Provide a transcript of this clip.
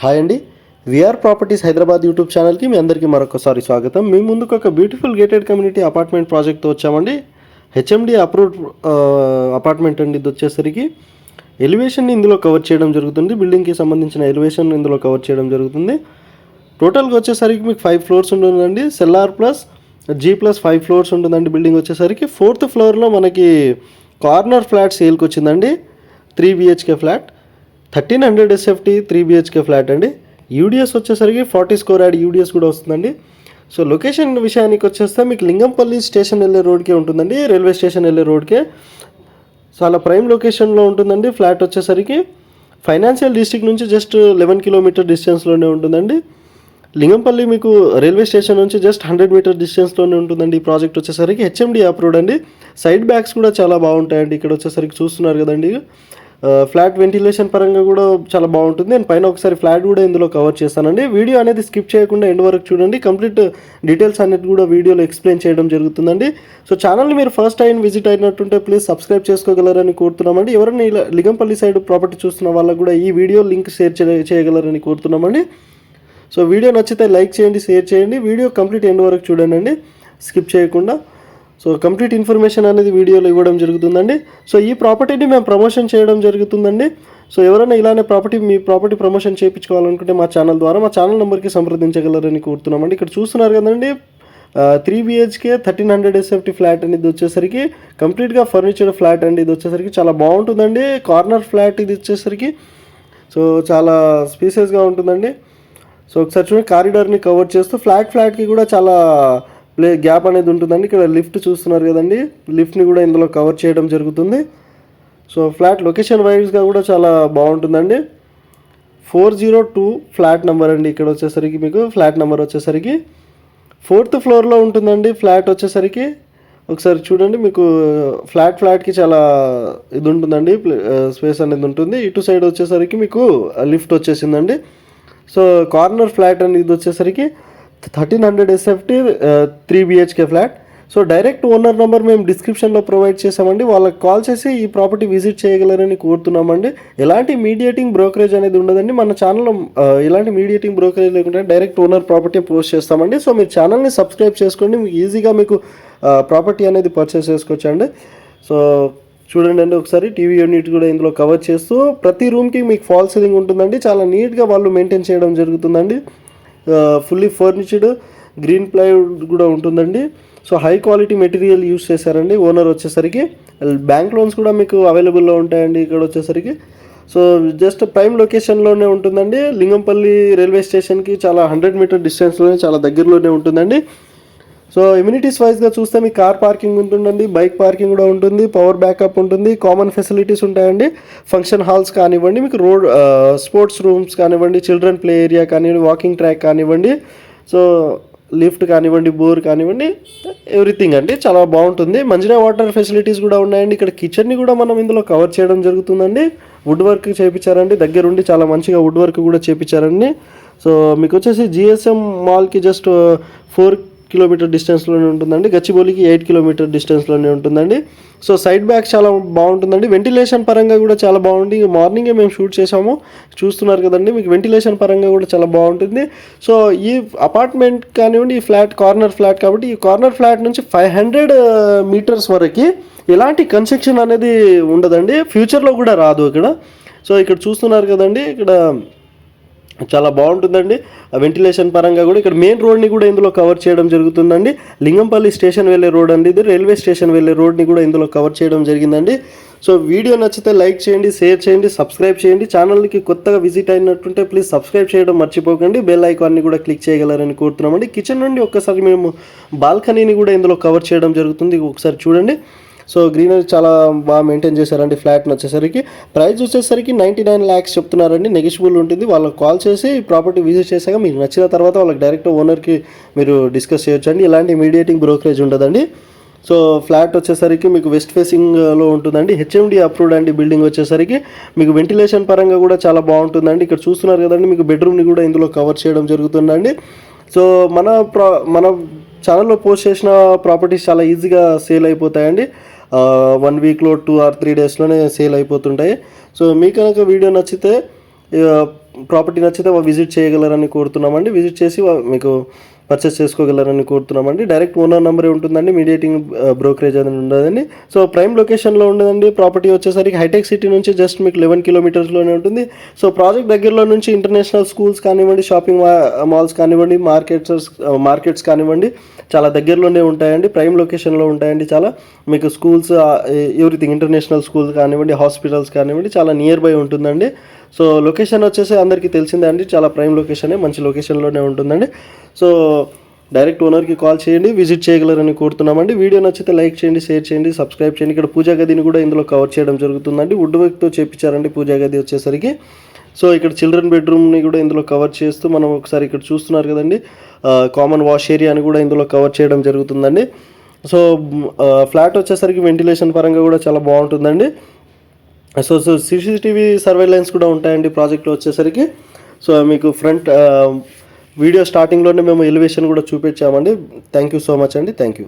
Hi అండి, VR properties Hyderabad YouTube ఛానల్కి మీ అందరికీ మరొకసారి స్వాగతం. మీ ముందుకు ఒక బ్యూటిఫుల్ గేటెడ్ కమ్యూనిటీ అపార్ట్మెంట్ ప్రాజెక్ట్తో వచ్చామండి. హెచ్ఎండి అప్రూవ్డ్ అపార్ట్మెంట్ అండి. ఇది వచ్చేసరికి ఎలివేషన్ని ఇందులో కవర్ చేయడం జరుగుతుంది. బిల్డింగ్కి సంబంధించిన ఎలివేషన్ ఇందులో కవర్ చేయడం జరుగుతుంది. టోటల్గా వచ్చేసరికి మీకు 5 ఫ్లోర్స్ ఉంటుందండి. సెల్ఆర్ ప్లస్ G+5 ఫ్లోర్స్ ఉంటుందండి. బిల్డింగ్ వచ్చేసరికి 4th ఫ్లోర్లో మనకి కార్నర్ ఫ్లాట్ సేల్కి వచ్చిందండి. 3 BHK flat, 1300 SFT 3 BHK flat అండి. యూడిఎస్ వచ్చేసరికి 40 స్క్వేర్ యార్డ్ యూడిఎస్ కూడా వస్తుందండి. సో లొకేషన్ విషయానికి వచ్చేస్తే మీకు లింగంపల్లి స్టేషన్ వెళ్ళే రోడ్కే ఉంటుందండి. రైల్వే స్టేషన్ వెళ్ళే రోడ్కే చాలా ప్రైమ్ లొకేషన్లో ఉంటుందండి. ఫ్లాట్ వచ్చేసరికి ఫైనాన్షియల్ డిస్ట్రిక్ట్ నుంచి జస్ట్ 11 కిలోమీటర్ డిస్టెన్స్లోనే ఉంటుందండి. లింగంపల్లి మీకు రైల్వే స్టేషన్ నుంచి జస్ట్ 100 మీటర్ డిస్టెన్స్లోనే ఉంటుందండి. ఈ ప్రాజెక్ట్ వచ్చేసరికి హెచ్ఎండి అప్రూవ్డ్ అండి. సైడ్ బ్యాగ్స్ కూడా చాలా బాగుంటాయండి. ఇక్కడ వచ్చేసరికి చూస్తున్నారు కదండి. ఫ్లాట్ వెంటిలేషన్ పరంగా కూడా చాలా బాగుంటుంది. నేను పైన ఒకసారి ఫ్లాట్ కూడా ఇందులో కవర్ చేస్తానండి. వీడియో అనేది స్కిప్ చేయకుండా ఎండ్ వరకు చూడండి. కంప్లీట్ డీటెయిల్స్ అనేది కూడా వీడియోలో ఎక్స్ప్లెయిన్ చేయడం జరుగుతుందండి. సో ఛానల్ని మీరు ఫస్ట్ టైం విజిట్ అయినట్టుంటే ప్లీజ్ సబ్స్క్రైబ్ చేసుకోగలరని కోరుతున్నామండి. ఎవరైనా ఇలా లింగంపల్లి సైడ్ ప్రాపర్టీ చూస్తున్న వాళ్ళకు కూడా ఈ వీడియో లింక్ షేర్ చేయగలరని కోరుతున్నామండి. సో వీడియో నచ్చితే లైక్ చేయండి, షేర్ చేయండి. వీడియో కంప్లీట్ ఎండ్ వరకు చూడండి, స్కిప్ చేయకుండా. సో కంప్లీట్ ఇన్ఫర్మేషన్ అనేది వీడియోలో ఇవ్వడం జరుగుతుందండి. సో ఈ ప్రాపర్టీని మేము ప్రమోషన్ చేయడం జరుగుతుందండి. సో ఎవరైనా ఇలానే మీ ప్రాపర్టీ ప్రమోషన్ చేయించుకోవాలనుకుంటే మా ఛానల్ ద్వారా మా ఛానల్ నెంబర్కి సంప్రదించగలరని కోరుతున్నామండి. ఇక్కడ చూస్తున్నారు కదండి, 3 BHK 1300 SFT ఫ్లాట్ అనేది వచ్చేసరికి కంప్లీట్గా ఫర్నిచర్డ్ ఫ్లాట్ అండి. ఇది వచ్చేసరికి చాలా బాగుంటుందండి. కార్నర్ ఫ్లాట్ ఇది వచ్చేసరికి సో చాలా స్పేసెస్గా ఉంటుందండి. సో ఒకసారి చూడండి, కారిడార్ని కవర్ చేస్తూ ఫ్లాట్కి కూడా చాలా గ్యాప్ అనేది ఉంటుందండి. ఇక్కడ లిఫ్ట్ చూస్తున్నారు కదండి, లిఫ్ట్ని కూడా ఇందులో కవర్ చేయడం జరుగుతుంది. సో ఫ్లాట్ లొకేషన్ వైజ్గా కూడా చాలా బాగుంటుందండి. 402 ఫ్లాట్ నెంబర్ అండి. ఇక్కడ వచ్చేసరికి మీకు ఫ్లాట్ నెంబర్ వచ్చేసరికి 4th ఫ్లోర్లో ఉంటుందండి. ఫ్లాట్ వచ్చేసరికి ఒకసారి చూడండి, మీకు ఫ్లాట్కి చాలా ఇది ఉంటుందండి, స్పేస్ అనేది ఉంటుంది. ఇటు సైడ్ వచ్చేసరికి మీకు లిఫ్ట్ వచ్చేసిందండి. సో కార్నర్ ఫ్లాట్ అనేది ఇది వచ్చేసరికి 1300 SFT 3 BHK flat. So direct owner number మేము డిస్క్రిప్షన్లో ప్రొవైడ్ చేసామండి. వాళ్ళకి కాల్ చేసి ఈ ప్రాపర్టీ విజిట్ చేయగలరని కోరుతున్నామండి. ఎలాంటి మీడియేటింగ్ బ్రోకరేజ్ అనేది ఉండదండి. మన ఛానల్లో ఎలాంటి మీడియేటింగ్ బ్రోకరేజ్ లేకుండా డైరెక్ట్ ఓనర్ ప్రాపర్టీ పోస్ట్ చేస్తామండి. సో మీరు ఛానల్ని సబ్స్క్రైబ్ చేసుకోండి, మీకు ఈజీగా మీకు ప్రాపర్టీ అనేది పర్చేస్ చేసుకోవచ్చండి. సో చూడండి అండి, ఒకసారి టీవీ యూనిట్ కూడా ఇందులో కవర్ చేస్తూ ప్రతి రూమ్కి మీకు ఫాల్ సీలింగ్ ఉంటుందండి. చాలా నీట్గా వాళ్ళు మెయింటైన్ చేయడం జరుగుతుందండి. ఫుల్లీ ఫర్నిచర్డ్ గ్రీన్ ప్లైవుడ్ కూడా ఉంటుందండి. So high quality material use చేశారండి ఓనర్ వచ్చేసరికి. బ్యాంక్ లోన్స్ కూడా మీకు అవైలబుల్లో ఉంటాయండి ఇక్కడ వచ్చేసరికి. సో జస్ట్ ప్రైమ్ లొకేషన్లోనే ఉంటుందండి. లింగంపల్లి రైల్వే స్టేషన్కి చాలా 100 మీటర్ డిస్టెన్స్లోనే చాలా దగ్గరలోనే ఉంటుందండి. సో ఇమ్యూనిటీస్ వైజ్గా చూస్తే మీకు కార్ పార్కింగ్ ఉంటుందండి, బైక్ పార్కింగ్ కూడా ఉంటుంది, పవర్ బ్యాకప్ ఉంటుంది, కామన్ ఫెసిలిటీస్ ఉంటాయండి. ఫంక్షన్ హాల్స్ కానివ్వండి, మీకు స్పోర్ట్స్ రూమ్స్ కానివ్వండి, చిల్డ్రన్ ప్లే ఏరియా కానివ్వండి, వాకింగ్ ట్రాక్ కానివ్వండి, సో లిఫ్ట్ కానివ్వండి, బోర్ కానివ్వండి, ఎవ్రీథింగ్ అండి చాలా బాగుంటుంది. మంచిగా వాటర్ ఫెసిలిటీస్ కూడా ఉన్నాయండి. ఇక్కడ కిచెన్ని కూడా మనం ఇందులో కవర్ చేయడం జరుగుతుందండి. వుడ్ వర్క్ చేయించారండి, దగ్గరుండి చాలా మంచిగా వుడ్ వర్క్ కూడా చేయించారండి. సో మీకు వచ్చేసి GSM మాల్కి జస్ట్ 4 కిలోమీటర్ డిస్టెన్స్లోనే ఉంటుందండి. గచ్చిబౌలికి 8 కిలోమీటర్ డిస్టెన్స్లోనే ఉంటుందండి. సో సైడ్ బ్యాక్ చాలా బాగుంటుందండి. వెంటిలేషన్ పరంగా కూడా చాలా బాగుంది. మార్నింగే మేము షూట్ చేసాము, చూస్తున్నారు కదండి. మీకు వెంటిలేషన్ పరంగా కూడా చాలా బాగుంటుంది. సో ఈ అపార్ట్మెంట్ కానివ్వండి, ఈ ఫ్లాట్ కార్నర్ ఫ్లాట్ కాబట్టి ఈ కార్నర్ ఫ్లాట్ నుంచి 500 మీటర్స్ వరకు ఎలాంటి కన్స్ట్రక్షన్ అనేది ఉండదండి, ఫ్యూచర్లో కూడా రాదు ఇక్కడ. సో ఇక్కడ చూస్తున్నారు కదండి, ఇక్కడ చాలా బాగుంటుందండి. వెంటిలేషన్ పరంగా కూడా ఇక్కడ మెయిన్ రోడ్ని కూడా ఇందులో కవర్ చేయడం జరుగుతుందండి. లింగంపల్లి స్టేషన్ వెళ్ళే రోడ్ అండి ఇది. రైల్వే స్టేషన్ వెళ్ళే రోడ్ని కూడా ఇందులో కవర్ చేయడం జరిగిందండి. సో వీడియో నచ్చితే లైక్ చేయండి, షేర్ చేయండి, సబ్స్క్రైబ్ చేయండి. ఛానల్కి కొత్తగా విజిట్ అయినట్టుంటే ప్లీజ్ సబ్స్క్రైబ్ చేయడం మర్చిపోకండి. బెల్ ఐకాన్ని కూడా క్లిక్ చేయగలరని కోరుతున్నామండి. కిచెన్ నుండి ఒక్కసారి మేము బాల్కనీని కూడా ఇందులో కవర్ చేయడం జరుగుతుంది, ఒకసారి చూడండి. సో గ్రీనరీ చాలా బాగా మెయింటైన్ చేశారండి. ఫ్లాట్ని వచ్చేసరికి ప్రైస్ వచ్చేసరికి 99 lakhs చెప్తున్నారండి. నెగిషియబుల్ ఉంటుంది. వాళ్ళకి కాల్ చేసి ప్రాపర్టీ విజిట్ చేశాక మీకు నచ్చిన తర్వాత వాళ్ళకి డైరెక్ట్ ఓనర్కి మీరు డిస్కస్ చేయొచ్చండి. ఇలాంటి మీడియేటింగ్ బ్రోకరేజ్ ఉండదండి. సో ఫ్లాట్ వచ్చేసరికి మీకు వెస్ట్ ఫేసింగ్లో ఉంటుందండి. హెచ్ఎండి అప్రూవ్డ్ అండి. బిల్డింగ్ వచ్చేసరికి మీకు వెంటిలేషన్ పరంగా కూడా చాలా బాగుంటుందండి. ఇక్కడ చూస్తున్నారు కదండి, మీకు బెడ్రూమ్ని కూడా ఇందులో కవర్ చేయడం జరుగుతుందండి. సో మన ఛానల్లో పోస్ట్ చేసిన ప్రాపర్టీస్ చాలా ఈజీగా సేల్ అయిపోతాయండి. 1 వీక్లో 2 or 3 డేస్లోనే సేల్ అయిపోతుంటాయి. సో మీకు కనుక వీడియో నచ్చితే ప్రాపర్టీ నచ్చితే విజిట్ చేయగలరని కోరుతున్నామండి. విజిట్ చేసి మీకు పర్చేస్ చేసుకోగలరని కోరుతున్నామండి. డైరెక్ట్ ఓనర్ నెంబరే ఉంటుందండి, మీడియేటింగ్ బ్రోకరేజ్ అనేది ఉండదండి. సో ప్రైమ్ లొకేషన్లో ఉండదండి. ప్రాపర్టీ వచ్చేసరికి హైటెక్ సిటీ నుంచి జస్ట్ మీకు 11 కిలోమీటర్స్లోనే ఉంటుంది. సో ప్రాజెక్ట్ దగ్గరలో నుంచి ఇంటర్నేషనల్ స్కూల్స్ కానివ్వండి, షాపింగ్ మాల్స్ కానివ్వండి, మార్కెట్స్ కానివ్వండి, చాలా దగ్గరలోనే ఉంటాయండి. ప్రైమ్ లొకేషన్లో ఉంటాయండి. చాలా మీకు స్కూల్స్, ఎవ్రీథింగ్, ఇంటర్నేషనల్ స్కూల్స్ కానివ్వండి, హాస్పిటల్స్ కానివ్వండి, చాలా నియర్ బై ఉంటుందండి. సో లొకేషన్ వచ్చేసి అందరికీ తెలిసిందే అండి, చాలా ప్రైమ్ లొకేషనే, మంచి లొకేషన్లోనే ఉంటుందండి. సో డైరెక్ట్ ఓనర్కి కాల్ చేయండి, విజిట్ చేయగలరని కోరుతున్నామండి. వీడియో నచ్చితే లైక్ చేయండి, షేర్ చేయండి, సబ్స్క్రైబ్ చేయండి. ఇక్కడ పూజా గదిని కూడా ఇందులో కవర్ చేయడం జరుగుతుందండి. వుడ్ వర్క్తో చేపించారండి పూజా గది వచ్చేసరికి. సో ఇక్కడ చిల్డ్రన్ బెడ్రూమ్ని కూడా ఇందులో కవర్ చేస్తూ మనం ఒకసారి ఇక్కడ చూస్తున్నారు కదండి, కామన్ వాష్ ఏరియాని కూడా ఇందులో కవర్ చేయడం జరుగుతుందండి. సో ఫ్లాట్ వచ్చేసరికి వెంటిలేషన్ పరంగా కూడా చాలా బాగుంటుందండి. సో సీసీటీవీ సర్వేలెన్స్ కూడా ఉంటాయండి ప్రాజెక్ట్లో వచ్చేసరికి. సో మీకు ఫ్రంట్ వీడియో స్టార్టింగ్లోనే మేము ఎలివేషన్ కూడా చూపించామండి. థ్యాంక్ యూ సో మచ్ అండి. Thank you.